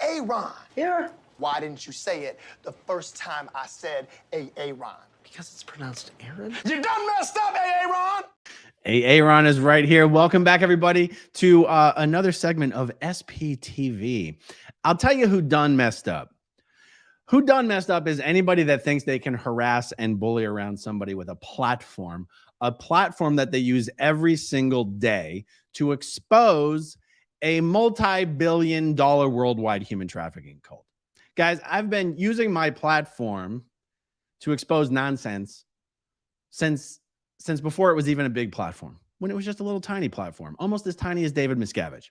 Aaron. Yeah. Why didn't you say it the first time I said Aaron? Because it's pronounced Aaron. You done messed up, Aaron. Aaron is right here. Welcome back, everybody, to another segment of SPTV. I'll tell you who done messed up. Who done messed up is anybody that thinks they can harass and bully around somebody with a platform that they use every single day to expose a multi-billion-dollar worldwide human trafficking cult. Guys, I've been using my platform to expose nonsense since before it was even a big platform, when it was just a little tiny platform, almost as tiny as David Miscavige.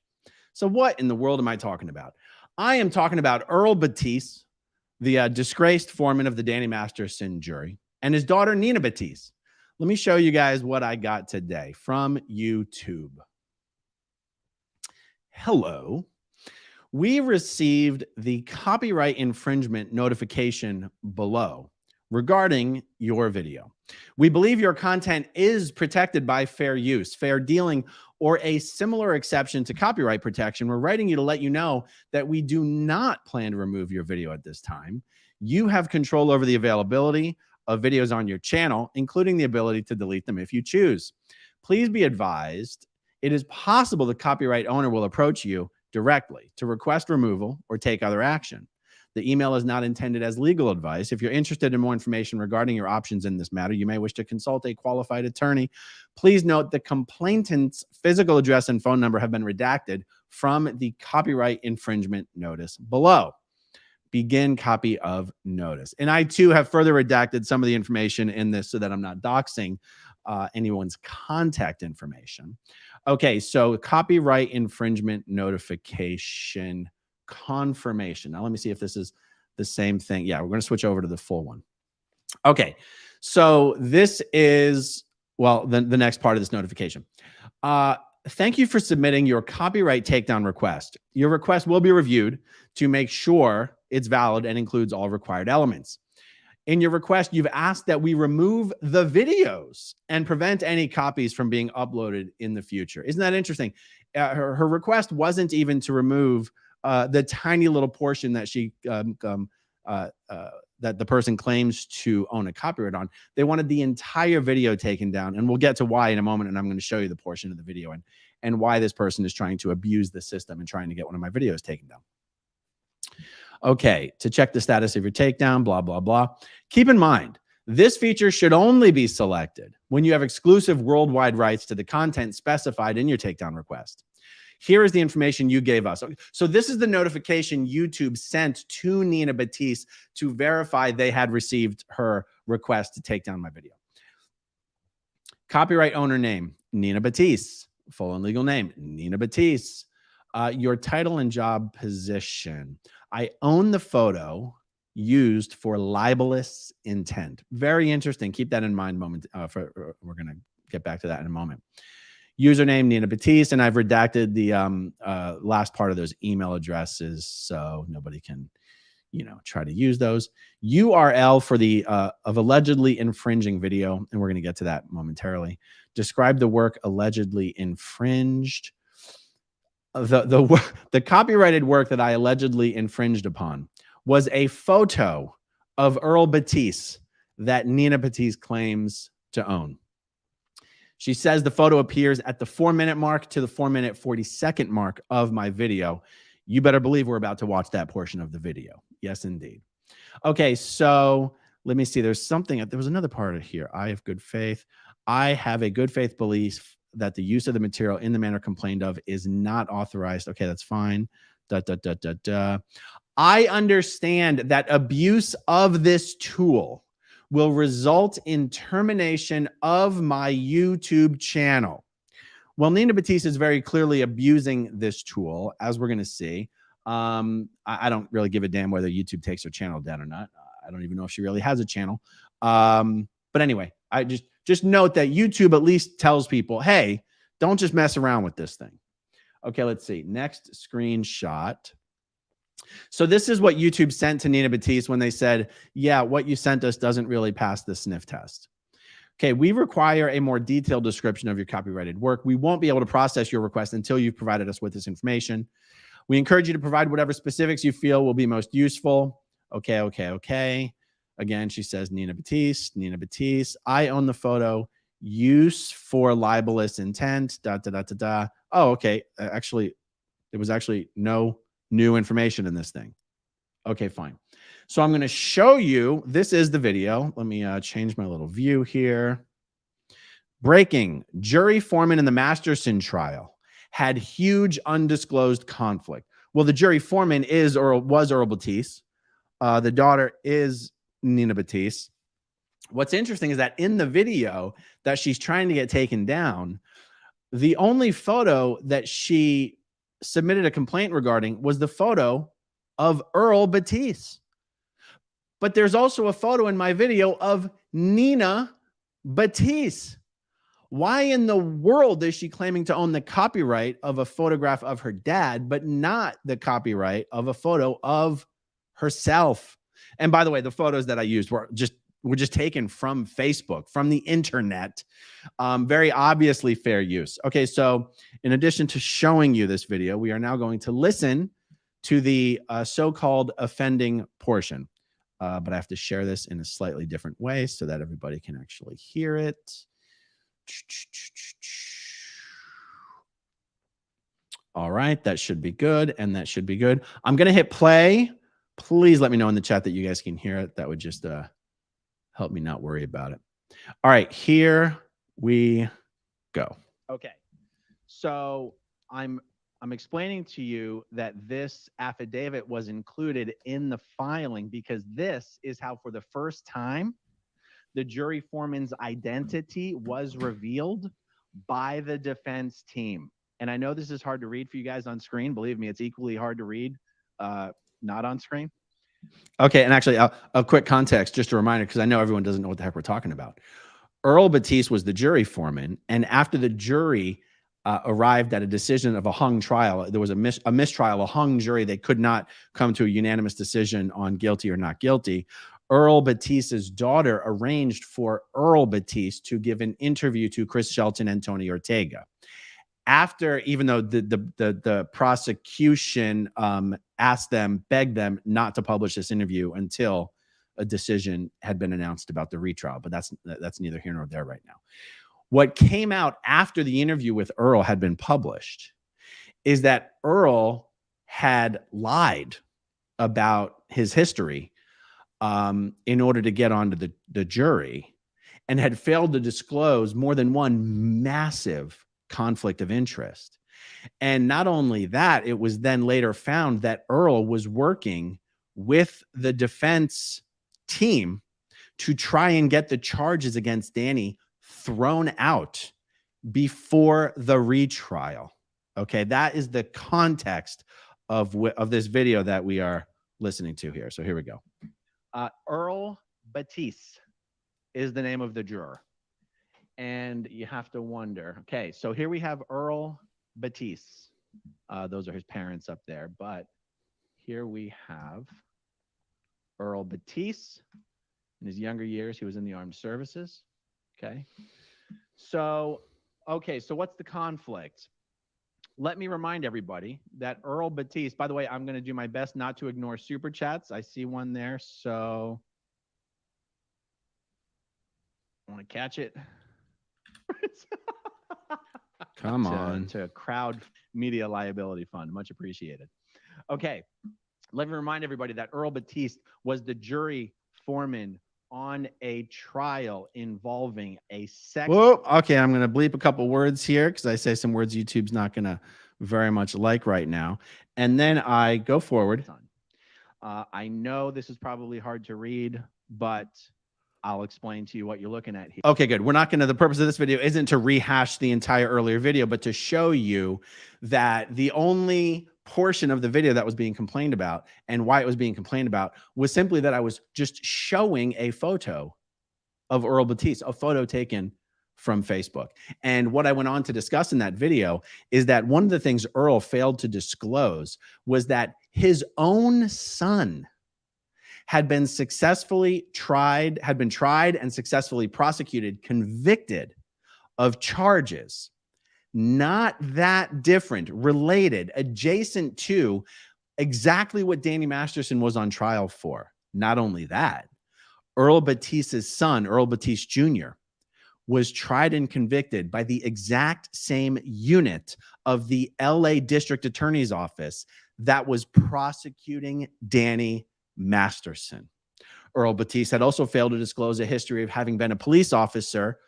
So what in the world am I talking about? I am talking about Earl Batiste, the disgraced foreman of the Danny Masterson jury, and his daughter, Nina Batiste. Let me show you guys what I got today from YouTube. Hello. We received the copyright infringement notification below regarding your video. We believe your content is protected by fair use, fair dealing, or a similar exception to copyright protection. We're writing you to let you know that we do not plan to remove your video at this time. You have control over the availability of videos on your channel, including the ability to delete them if you choose. Please be advised, it is possible the copyright owner will approach you directly to request removal or take other action. The email is not intended as legal advice. If you're interested in more information regarding your options in this matter, you may wish to consult a qualified attorney. Please note the complainant's physical address and phone number have been redacted from the copyright infringement notice below. Begin copy of notice. And I too have further redacted some of the information in this so that I'm not doxing anyone's contact information. Okay, so copyright infringement notification confirmation. Now, let me see if this is the same thing. Yeah, we're going to switch over to the full one. Okay, so this is, well, the next part of this notification. Thank you for submitting your copyright takedown request. Your request will be reviewed to make sure it's valid and includes all required elements. In your request, you've asked that we remove the videos and prevent any copies from being uploaded in the future. Isn't that interesting? Her request wasn't even to remove the tiny little portion that that the person claims to own a copyright on. They wanted the entire video taken down, and we'll get to why in a moment. And I'm going to show you the portion of the video and why this person is trying to abuse the system and trying to get one of my videos taken down. Okay, to check the status of your takedown, blah, blah, blah. Keep in mind, this feature should only be selected when you have exclusive worldwide rights to the content specified in your takedown request. Here is the information you gave us. So this is the notification YouTube sent to Nina Batiste to verify they had received her request to take down my video. Copyright owner name, Nina Batiste. Full and legal name, Nina Batiste. Your title and job position. I own the photo used for libelous intent. Very interesting. Keep that in mind. We're going to get back to that in a moment. Username, Nina Batiste, and I've redacted the last part of those email addresses so nobody can, try to use those. URL for the of allegedly infringing video, and we're going to get to that momentarily. Describe the work allegedly infringed. The copyrighted work that I allegedly infringed upon was a photo of Earl Batiste that Nina Batiste claims to own. She says the photo appears at the 4-minute mark to the 4-minute 40-second mark of my video. You better believe we're about to watch that portion of the video. Yes, indeed. Okay, so let me see. There was another part of here. I have good faith. I have a good faith belief that the use of the material in the manner complained of is not authorized. Okay, that's fine. I understand that abuse of this tool will result in termination of my YouTube channel. Well, Nina Batiste is very clearly abusing this tool, as we're going to see. I don't really give a damn whether YouTube takes her channel down or not. I don't even know if she really has a channel. But anyway, I just note that YouTube at least tells people, hey, don't just mess around with this thing. Okay, let's see. Next screenshot. So this is what YouTube sent to Nina Batiste when they said, yeah, what you sent us doesn't really pass the sniff test. Okay, we require a more detailed description of your copyrighted work. We won't be able to process your request until you've provided us with this information. We encourage you to provide whatever specifics you feel will be most useful. Okay, okay, okay. Again, she says, Nina Batiste, Nina Batiste. I own the photo. Use for libelous intent, da, da, da, da, da. Oh, okay. Actually, there was actually no new information in this thing. Okay, fine. So I'm going to show you, this is the video. Let me change my little view here. Breaking, jury foreman in the Masterson trial had huge undisclosed conflict. Well, the jury foreman was Earl Batiste. The daughter is Nina Batiste. What's interesting is that in the video that she's trying to get taken down, the only photo that she submitted a complaint regarding was the photo of Earl Batiste. But there's also a photo in my video of Nina Batiste. Why in the world is she claiming to own the copyright of a photograph of her dad, but not the copyright of a photo of herself? And by the way, the photos that I used were just taken from Facebook, from the internet. Very obviously fair use. Okay, so in addition to showing you this video, we are now going to listen to the so-called offending portion. But I have to share this in a slightly different way so that everybody can actually hear it. All right, that should be good, and that should be good. I'm going to hit play. Please let me know in the chat that you guys can hear it. That would just help me not worry about it. All right, here we go. Okay, so I'm explaining to you that this affidavit was included in the filing because this is how, for the first time, the jury foreman's identity was revealed by the defense team. And I know this is hard to read for you guys on screen. Believe me, it's equally hard to read not on screen. Okay, and actually, a quick context, just a reminder, because I know everyone doesn't know what the heck we're talking about. Earl Batiste was the jury foreman, and after the jury arrived at a decision of a hung trial, there was a mistrial, a hung jury. They could not come to a unanimous decision on guilty or not guilty. Earl Batiste's daughter arranged for Earl Batiste to give an interview to Chris Shelton and Tony Ortega. After, even though the prosecution begged them not to publish this interview until a decision had been announced about the retrial, but that's neither here nor there right now. What came out after the interview with Earl had been published is that Earl had lied about his history in order to get onto the jury, and had failed to disclose more than one massive conflict of interest. And not only that, it was then later found that Earl was working with the defense team to try and get the charges against Danny thrown out before the retrial. Okay, that is the context of this video that we are listening to here. So here we go. Earl Batiste is the name of the juror. And you have to wonder, okay, so here we have Earl Batiste. Those are his parents up there. But here we have Earl Batiste. In his younger years, he was in the armed services. Okay. So what's the conflict? Let me remind everybody that Earl Batiste, by the way, I'm going to do my best not to ignore super chats. I see one there, so I want to catch it. Come on. To crowd media liability fund. Much appreciated. Okay. Let me remind everybody that Earl Batiste was the jury foreman on a trial involving a sex. Whoa, okay, I'm going to bleep a couple words here because I say some words YouTube's not going to very much like right now. And then I go forward. I know this is probably hard to read, but I'll explain to you what you're looking at here. Okay, good. We're not going to, the purpose of this video isn't to rehash the entire earlier video, but to show you that the only portion of the video that was being complained about and why it was being complained about was simply that I was just showing a photo of Earl Batiste, a photo taken from Facebook. And what I went on to discuss in that video is that one of the things Earl failed to disclose was that his own son had been tried and successfully prosecuted, convicted of charges not that different, related, adjacent to exactly what Danny Masterson was on trial for. Not only that, Earl Batista's son, Earl Batiste Jr., was tried and convicted by the exact same unit of the LA District Attorney's Office that was prosecuting Danny Masterson. Earl Batiste had also failed to disclose a history of having been a police officer.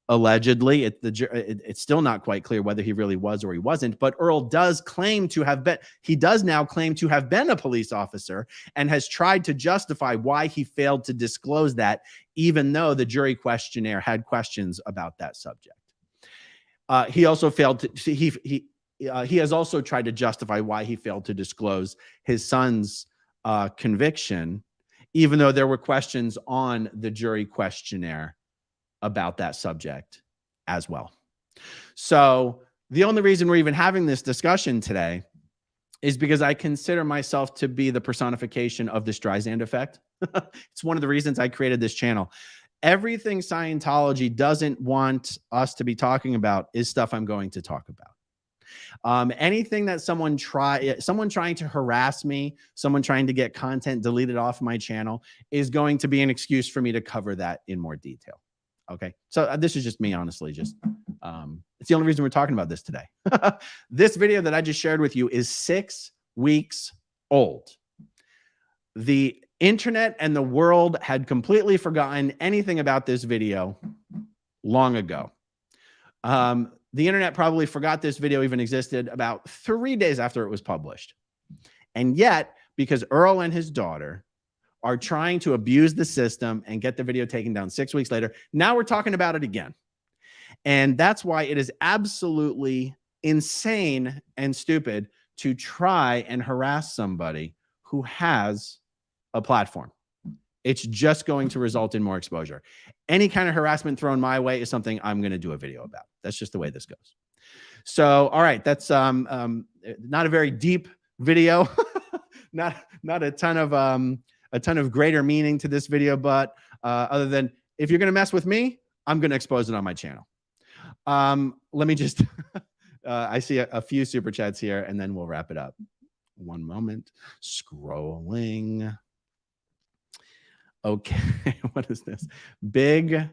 Allegedly, it's still not quite clear whether he really was or he wasn't, but Earl does claim to have been, he does now claim to have been a police officer and has tried to justify why he failed to disclose that, even though the jury questionnaire had questions about that subject. He also failed to, he has also tried to justify why he failed to disclose his son's conviction, even though there were questions on the jury questionnaire about that subject as well. So the only reason we're even having this discussion today is because I consider myself to be the personification of the Streisand effect. It's one of the reasons I created this channel. Everything Scientology doesn't want us to be talking about is stuff I'm going to talk about. Anything that someone trying to harass me, someone trying to get content deleted off my channel is going to be an excuse for me to cover that in more detail. Okay, so this is just me, honestly. Just it's the only reason we're talking about this today. This video that I just shared with you is 6 weeks old. The internet and the world had completely forgotten anything about this video long ago. The internet probably forgot this video even existed about 3 days after it was published. And yet, because Earl and his daughter are trying to abuse the system and get the video taken down 6 weeks later, now we're talking about it again. And that's why it is absolutely insane and stupid to try and harass somebody who has a platform. It's just going to result in more exposure. Any kind of harassment thrown my way is something I'm going to do a video about. That's just the way this goes. So, all right, that's not a very deep video, not a ton of greater meaning to this video, but other than if you're going to mess with me, I'm going to expose it on my channel. Let me just, I see a few super chats here and then we'll wrap it up. One moment, scrolling. Okay, what is this? Big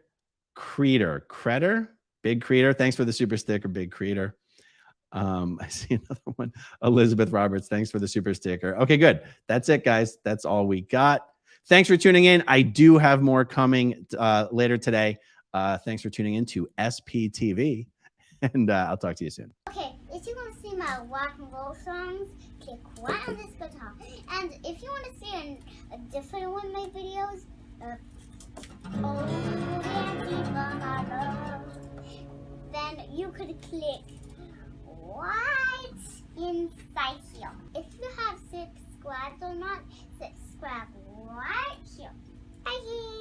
Creator. Big Creator. Thanks for the super sticker, Big Creator. I see another one. Elizabeth Roberts, thanks for the super sticker. Okay, good. That's it, guys. That's all we got. Thanks for tuning in. I do have more coming later today. Thanks for tuning in to SPTV, and I'll talk to you soon. Okay, if you want to see my rock and roll songs, click right on this guitar. And if you want to see a different one of my videos, then you could click right inside here. If you have subscribed or not, subscribe right here. Bye.